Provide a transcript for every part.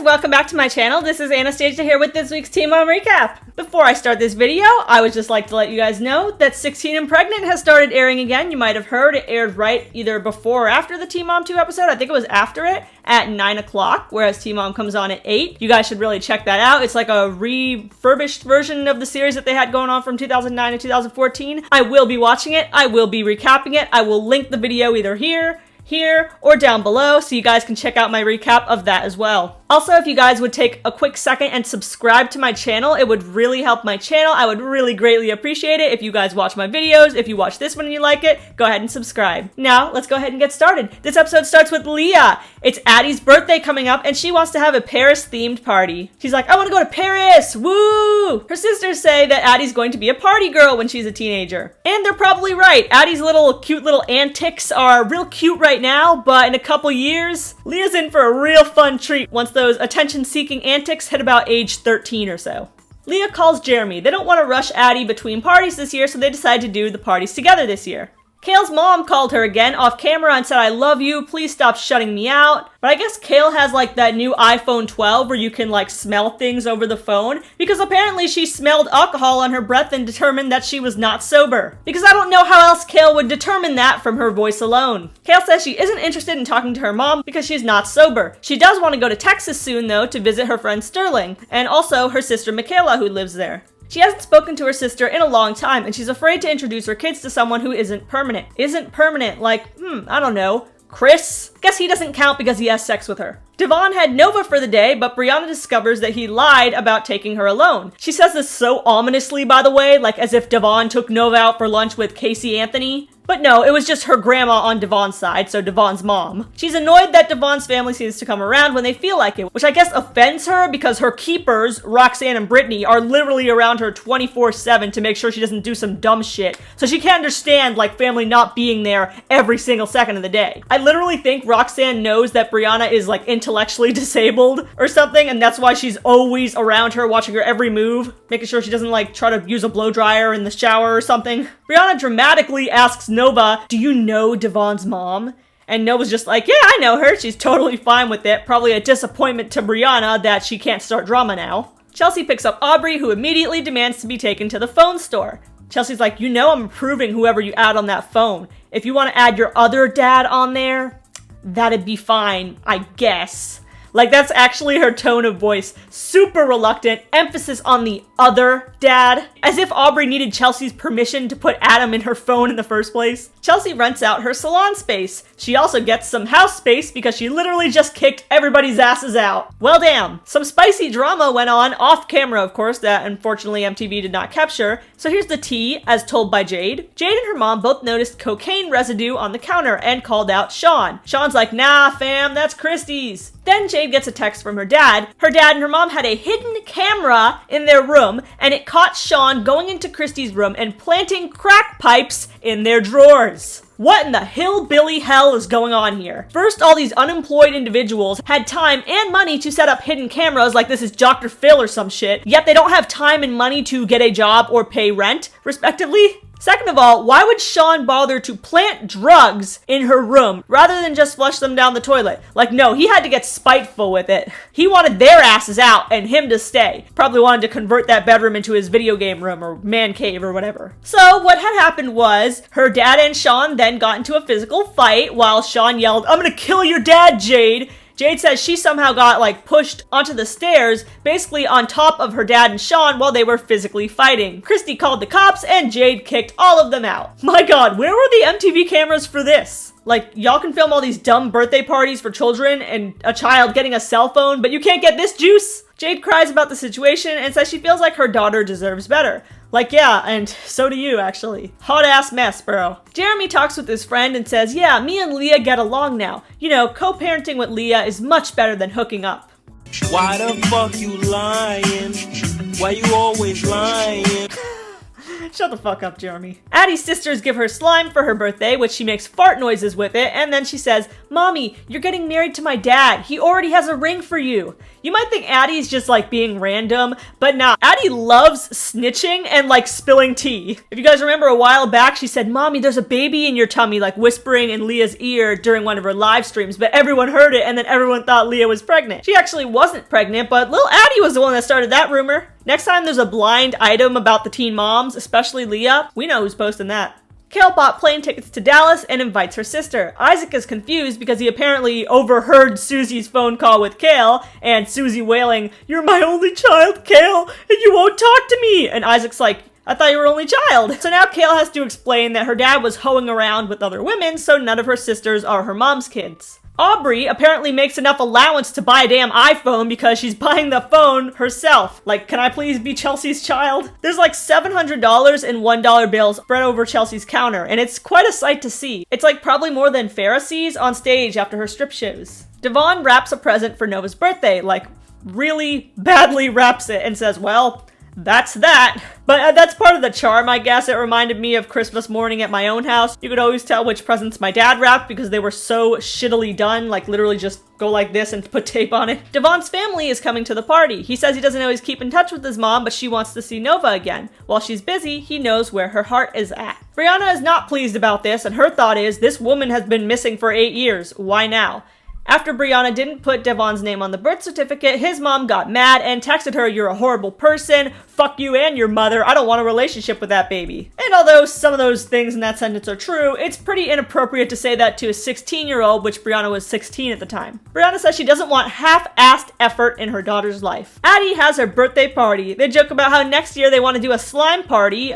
welcome back to my channel. This is Anastasia here with this week's Teen Mom Recap. Before I start this video, I would just like to let you guys know that 16 and Pregnant has started airing again. You might have heard it aired right either before or after the Teen Mom 2 episode. I think it was after it at 9 o'clock, whereas Teen Mom comes on at 8. You guys should really check that out. It's like a refurbished version of the series that they had going on from 2009 to 2014. I will be watching it. I will be recapping it. I will link the video either here, or down below, so you guys can check out my recap of that as well. Also, if you guys would take a quick second and subscribe to my channel, it would really help my channel. I would really greatly appreciate it if you guys watch my videos. If you watch this one and you like it, go ahead and subscribe. Now, let's go ahead and get started. This episode starts with Leah. It's Addy's birthday coming up, and she wants to have a Paris-themed party. She's like, I want to go to Paris! Woo! Her sisters say that Addy's going to be a party girl when she's a teenager. And they're probably right. Addy's cute little antics are real cute right now, but in a couple years, Leah's in for a real fun treat once those attention-seeking antics hit about age 13 or so. Leah calls Jeremy. They don't want to rush Addy between parties this year, so they decide to do the parties together this year. Kale's mom called her again off camera and said, I love you, please stop shutting me out. But I guess Kale has that new iPhone 12 where you can smell things over the phone, because apparently she smelled alcohol on her breath and determined that she was not sober. Because I don't know how else Kale would determine that from her voice alone. Kale says she isn't interested in talking to her mom because she's not sober. She does want to go to Texas soon though to visit her friend Sterling, and also her sister Michaela who lives there. She hasn't spoken to her sister in a long time, and she's afraid to introduce her kids to someone who isn't permanent. Isn't permanent, I don't know, Chris? Guess he doesn't count because he has sex with her. Devon had Nova for the day, but Briana discovers that he lied about taking her alone. She says this so ominously, by the way, as if Devon took Nova out for lunch with Casey Anthony. But no, it was just her grandma on Devon's side, so Devon's mom. She's annoyed that Devon's family seems to come around when they feel like it, which I guess offends her because her keepers, Roxanne and Brittany, are literally around her 24/7 to make sure she doesn't do some dumb shit. So she can't understand, family not being there every single second of the day. I literally think Roxanne knows that Briana is, intellectually disabled or something, and that's why she's always around her, watching her every move, making sure she doesn't, try to use a blow dryer in the shower or something. Briana dramatically asks Nova, do you know Devon's mom? And Nova's just like, yeah, I know her. She's totally fine with it. Probably a disappointment to Briana that she can't start drama now. Chelsea picks up Aubrey, who immediately demands to be taken to the phone store. Chelsea's like, I'm approving whoever you add on that phone. If you want to add your other dad on there, that'd be fine, I guess. That's actually her tone of voice. Super reluctant, emphasis on the other dad. As if Aubrey needed Chelsea's permission to put Adam in her phone in the first place. Chelsea rents out her salon space. She also gets some house space because she literally just kicked everybody's asses out. Well, damn. Some spicy drama went on off camera, of course, that unfortunately MTV did not capture. So here's the tea, as told by Jade. Jade and her mom both noticed cocaine residue on the counter and called out Sean. Sean's like, nah, fam, that's Christy's. Then Jade gets a text from her dad. Her dad and her mom had a hidden camera in their room, and it caught Sean going into Christy's room and planting crack pipes in their drawers. What in the hillbilly hell is going on here? First, all these unemployed individuals had time and money to set up hidden cameras like this is Dr. Phil or some shit, yet they don't have time and money to get a job or pay rent, respectively. Second of all, why would Sean bother to plant drugs in her room rather than just flush them down the toilet? No, he had to get spiteful with it. He wanted their asses out and him to stay. Probably wanted to convert that bedroom into his video game room or man cave or whatever. So what had happened was her dad and Sean then got into a physical fight while Sean yelled, I'm gonna kill your dad, Jade. Jade says she somehow got pushed onto the stairs, basically on top of her dad and Sean while they were physically fighting. Christy called the cops and Jade kicked all of them out. My god, where were the MTV cameras for this? Y'all can film all these dumb birthday parties for children and a child getting a cell phone, but you can't get this juice? Jade cries about the situation and says she feels like her daughter deserves better. Yeah, and so do you, actually. Hot ass mess, bro. Jeremy talks with his friend and says, yeah, me and Leah get along now. Co-parenting with Leah is much better than hooking up. Why the fuck you lying? Why you always lying? Shut the fuck up, Jeremy. Addy's sisters give her slime for her birthday, which she makes fart noises with it, and then she says, "Mommy, you're getting married to my dad. He already has a ring for you." You might think Addy's just like being random, but nah. Addy loves snitching and like spilling tea. If you guys remember a while back, she said, "Mommy, there's a baby in your tummy," like whispering in Leah's ear during one of her live streams, but everyone heard it and then everyone thought Leah was pregnant. She actually wasn't pregnant, but little Addy was the one that started that rumor. Next time there's a blind item about the teen moms, especially Leah, we know who's posting that. Kail bought plane tickets to Dallas and invites her sister. Isaac is confused because he apparently overheard Susie's phone call with Kail, and Susie wailing, "You're my only child, Kail, and you won't talk to me!" And Isaac's like, "I thought you were only child." So now Kail has to explain that her dad was hoeing around with other women, so none of her sisters are her mom's kids. Aubrey apparently makes enough allowance to buy a damn iPhone because she's buying the phone herself. Like, can I please be Chelsea's child? There's like $700 in $1 bills spread over Chelsea's counter, and it's quite a sight to see. It's like probably more than Pharisees on stage after her strip shows. Devon wraps a present for Nova's birthday, like really badly wraps it and says, "Well, that's that." But that's part of the charm, I guess. It reminded me of Christmas morning at my own house. You could always tell which presents my dad wrapped because they were so shittily done, like literally just go like this and put tape on it. Devon's family is coming to the party. He says he doesn't always keep in touch with his mom, but she wants to see Nova again. While she's busy, he knows where her heart is at. Briana is not pleased about this, and her thought is, this woman has been missing for 8 years. Why now? After Briana didn't put Devon's name on the birth certificate, his mom got mad and texted her, "You're a horrible person. Fuck you and your mother. I don't want a relationship with that baby." And although some of those things in that sentence are true, it's pretty inappropriate to say that to a 16-year-old, which Briana was 16 at the time. Briana says she doesn't want half-assed effort in her daughter's life. Addy has her birthday party. They joke about how next year they want to do a slime party,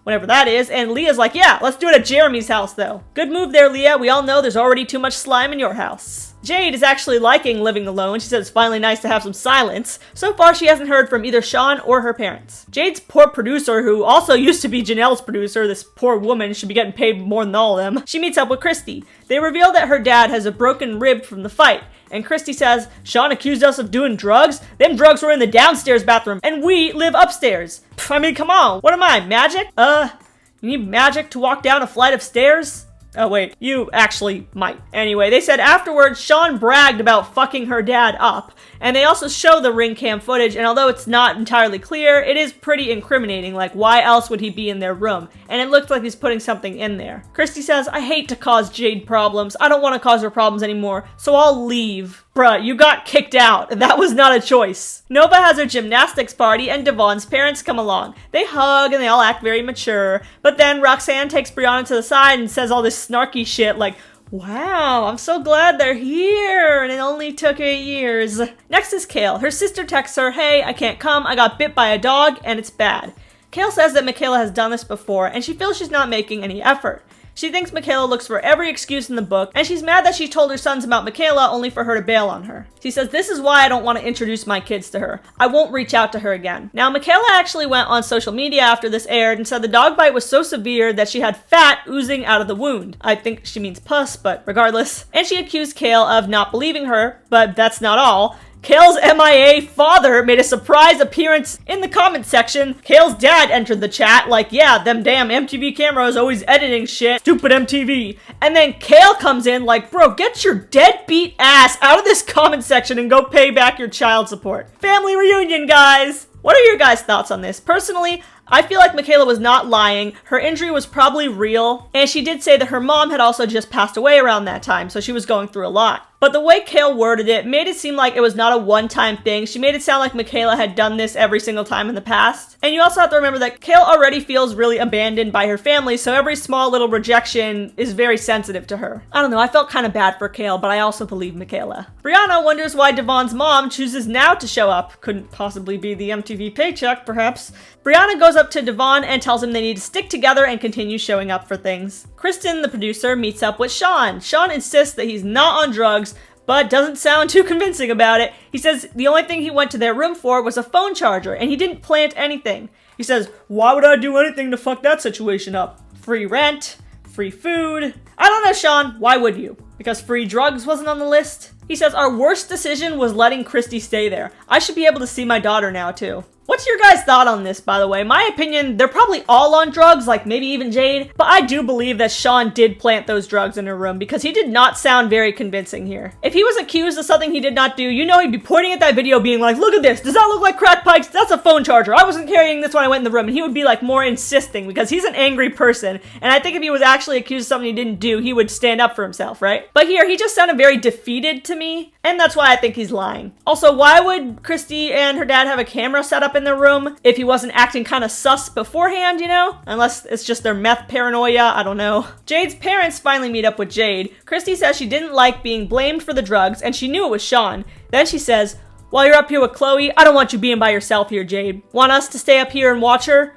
whatever that is, and Leah's like, "Yeah, let's do it at Jeremy's house though." Good move there, Leah. We all know there's already too much slime in your house. Jade is actually liking living alone. She says it's finally nice to have some silence. So far, she hasn't heard from either Sean or her parents. Jade's poor producer, who also used to be Janelle's producer, this poor woman should be getting paid more than all of them, she meets up with Christy. They reveal that her dad has a broken rib from the fight, and Christy says, "Sean accused us of doing drugs? Them drugs were in the downstairs bathroom, and we live upstairs. Pff, I mean, come on, what am I, magic? You need magic to walk down a flight of stairs?" Oh wait, you actually might. Anyway, they said afterwards Sean bragged about fucking her dad up, and they also show the ring cam footage, and although it's not entirely clear, it is pretty incriminating, like why else would he be in their room? And it looked like he's putting something in there. Christy says, "I hate to cause Jade problems. I don't want to cause her problems anymore, so I'll leave." Bruh, you got kicked out. That was not a choice. Nova has her gymnastics party and Devon's parents come along. They hug and they all act very mature, but then Roxanne takes Briana to the side and says all this snarky shit like, "Wow, I'm so glad they're here, and it only took 8 years. Next is Kail. Her sister texts her, "Hey, I can't come. I got bit by a dog, and it's bad." Kail says that Michaela has done this before, and she feels she's not making any effort. She thinks Michaela looks for every excuse in the book, and she's mad that she told her sons about Michaela only for her to bail on her. She says, "This is why I don't want to introduce my kids to her. I won't reach out to her again." Now, Michaela actually went on social media after this aired and said the dog bite was so severe that she had fat oozing out of the wound. I think she means pus, but regardless. And she accused Kail of not believing her, but that's not all. Kail's MIA father made a surprise appearance in the comment section. Kail's dad entered the chat like, "Yeah, them damn MTV cameras always editing shit. Stupid MTV." And then Kail comes in like, "Bro, get your deadbeat ass out of this comment section and go pay back your child support." Family reunion, guys! What are your guys' thoughts on this? Personally, I feel like Michaela was not lying. Her injury was probably real, and she did say that her mom had also just passed away around that time, so she was going through a lot. But the way Kail worded it made it seem like it was not a one-time thing. She made it sound like Michaela had done this every single time in the past. And you also have to remember that Kail already feels really abandoned by her family, so every small little rejection is very sensitive to her. I don't know, I felt kind of bad for Kail, but I also believe Michaela. Briana wonders why Devon's mom chooses now to show up. Couldn't possibly be the MTV paycheck, perhaps. Briana goes up to Devon and tells him they need to stick together and continue showing up for things. Kristen, the producer, meets up with Sean. Sean insists that he's not on drugs, but doesn't sound too convincing about it. He says the only thing he went to their room for was a phone charger, and he didn't plant anything. He says, "Why would I do anything to fuck that situation up? Free rent, free food." I don't know, Sean. Why would you? because free drugs wasn't on the list. He says, our worst decision was letting Christy stay there. I should be able to see my daughter now too. What's your guys' thought on this, by the way? My opinion, they're probably all on drugs, like maybe even Jade, but I do believe that Sean did plant those drugs in her room because he did not sound very convincing here. If he was accused of something he did not do, you know he'd be pointing at that video being like, look at this, does that look like crack pipes? That's a phone charger. I wasn't carrying this when I went in the room, and he would be like more insisting because he's an angry person, and I think if he was actually accused of something he didn't do, he would stand up for himself, right? But here, he just sounded very defeated to me, and that's why I think he's lying. Also, why would Christy and her dad have a camera set up in their room if he wasn't acting kind of sus beforehand, you know? Unless it's just their meth paranoia, I don't know. Jade's parents finally meet up with Jade. Christy says she didn't like being blamed for the drugs, and she knew it was Sean. Then she says, while you're up here with Chloe, I don't want you being by yourself here, Jade. Want us to stay up here and watch her?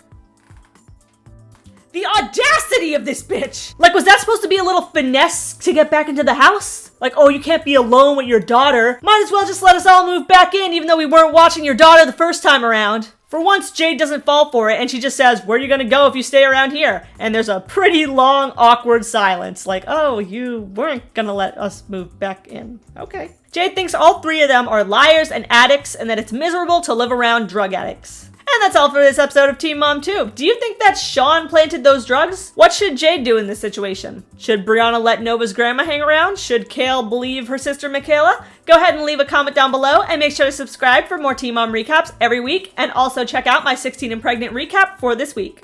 The audacity of this bitch! Like, was that supposed to be a little finesse to get back into the house? Like, oh, you can't be alone with your daughter. Might as well just let us all move back in even though we weren't watching your daughter the first time around. For once, Jade doesn't fall for it, and she just says, where are you gonna go if you stay around here? And there's a pretty long, awkward silence. Like, oh, you weren't gonna let us move back in. Okay. Jade thinks all three of them are liars and addicts, and that it's miserable to live around drug addicts. And that's all for this episode of Teen Mom 2. Do you think that Sean planted those drugs? What should Jade do in this situation? Should Briana let Nova's grandma hang around? Should Kail believe her sister Michaela? Go ahead and leave a comment down below and make sure to subscribe for more Teen Mom recaps every week, and also check out my 16 and pregnant recap for this week.